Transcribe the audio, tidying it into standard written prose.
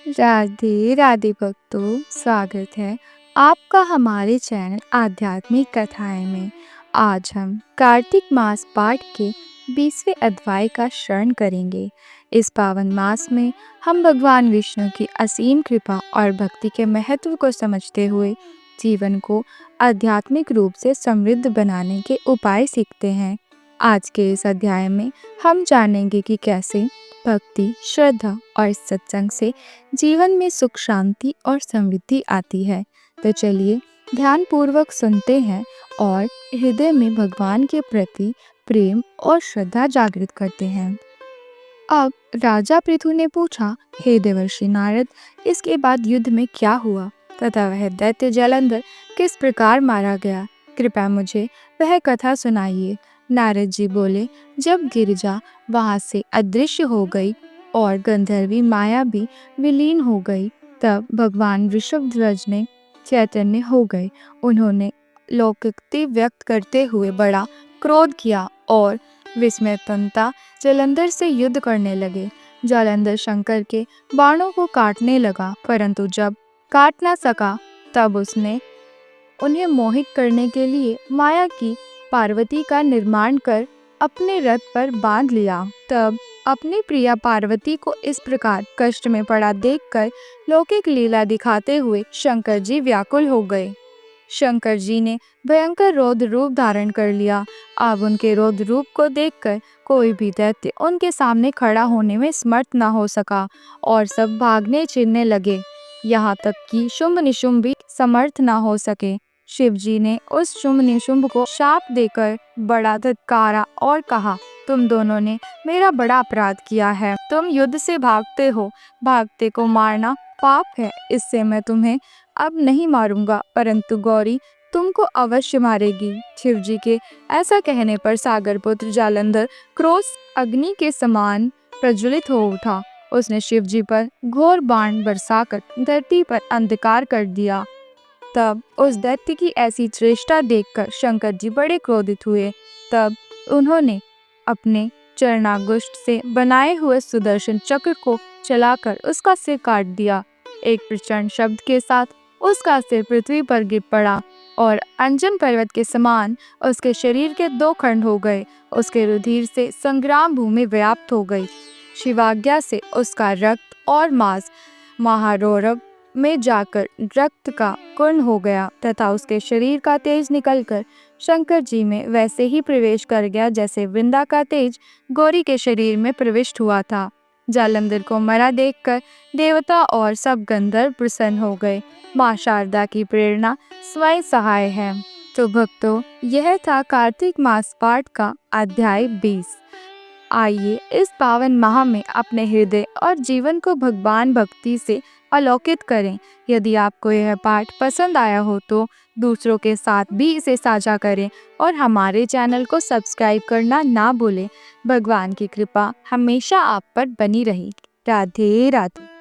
राधे राधे भक्तों, स्वागत है आपका हमारे चैनल आध्यात्मिक कथाएं में। आज हम कार्तिक मास पाठ के 20वें अध्याय का श्रवण करेंगे। इस पावन मास में हम भगवान विष्णु की असीम कृपा और भक्ति के महत्व को समझते हुए जीवन को आध्यात्मिक रूप से समृद्ध बनाने के उपाय सीखते हैं। आज के इस अध्याय में हम जानेंगे कि कैसे भक्ति, श्रद्धा और सत्संग से जीवन में सुख, शांति और समृद्धि आती है। तो चलिए ध्यान पूर्वक सुनते हैं और हृदय में भगवान के प्रति प्रेम और श्रद्धा जागृत करते हैं। अब राजा पृथु ने पूछा, हे देवर्षि नारद, इसके बाद युद्ध में क्या हुआ तथा वह दैत्य जालंधर किस प्रकार मारा गया? कृपया मुझे वह कथा सुनाइए। नारद जी बोले, जब गिरिजा वहां से अदृश्य हो गई और गंधर्वी माया भी विलीन हो गई, तब भगवान ऋषभध्वज ने चैतन्य हो गए। उन्होंने लौकिकता व्यक्त करते हुए बड़ा क्रोध किया और विस्मयतंता जालंधर से युद्ध करने लगे। जालंधर शंकर के बाणों को काटने लगा, परंतु जब काट ना सका तब उसने उन्हें मोहित करने के लिए माया की पार्वती का निर्माण कर अपने रथ पर बांध लिया। तब अपनी प्रिया पार्वती को इस प्रकार कष्ट में पड़ा देखकर लौकिक लीला दिखाते हुए शंकर जी व्याकुल हो गए। शंकर जी ने भयंकर रौद्र रूप धारण कर लिया। अब उनके रौद्र रूप को देखकर कोई भी दैत्य उनके सामने खड़ा होने में समर्थ न हो सका और सब भागने चिरने लगे। यहाँ तक कि शुंभ निशुंभ भी समर्थ न हो सके। शिव जी ने उस शुंभ निशुंभ को शाप देकर बड़ा धत्कारा और कहा, तुम दोनों ने मेरा बड़ा अपराध किया है। तुम युद्ध से भागते हो, भागते को मारना पाप है। इससे मैं तुम्हें अब नहीं मारूंगा, परंतु गौरी तुमको अवश्य मारेगी। शिव जी के ऐसा कहने पर सागर पुत्र जालंधर क्रोध अग्नि के समान प्रज्वलित हो उठा। उसने शिव जी पर घोर बाण बरसाकर धरती पर अंधकार कर दिया। तब उस दैत्य की ऐसी चेष्टा देखकर शंकर जी बड़े क्रोधित हुए। तब उन्होंने अपने चरणागुष्ठ से बनाए हुए सुदर्शन चक्र को चलाकर उसका सिर काट दिया। एक प्रचंड शब्द के साथ उसका सिर पृथ्वी पर गिर पड़ा और अंजन पर्वत के समान उसके शरीर के 2 खंड हो गए। उसके रुधिर से संग्राम भूमि व्याप्त हो गई। शिवाज्ञा से उसका रक्त और मांस महारौरव में जाकर रक्त का कुंड हो गया तथा उसके शरीर का तेज निकलकर शंकर जी में वैसे ही प्रवेश कर गया जैसे वृंदा का तेज गौरी के शरीर में प्रविष्ट हुआ था। जालंधर को मरा देखकर देवता और सब गंधर्व प्रसन्न हो गए। माँ शारदा की प्रेरणा स्वयं सहाय है। तो भक्तों, यह था कार्तिक मास पाठ का अध्याय 20। आइए इस पावन माह में अपने हृदय और जीवन को भगवान भक्ति से अलौकित करें। यदि आपको यह पाठ पसंद आया हो तो दूसरों के साथ भी इसे साझा करें और हमारे चैनल को सब्सक्राइब करना ना भूलें। भगवान की कृपा हमेशा आप पर बनी रही। राधे राधे।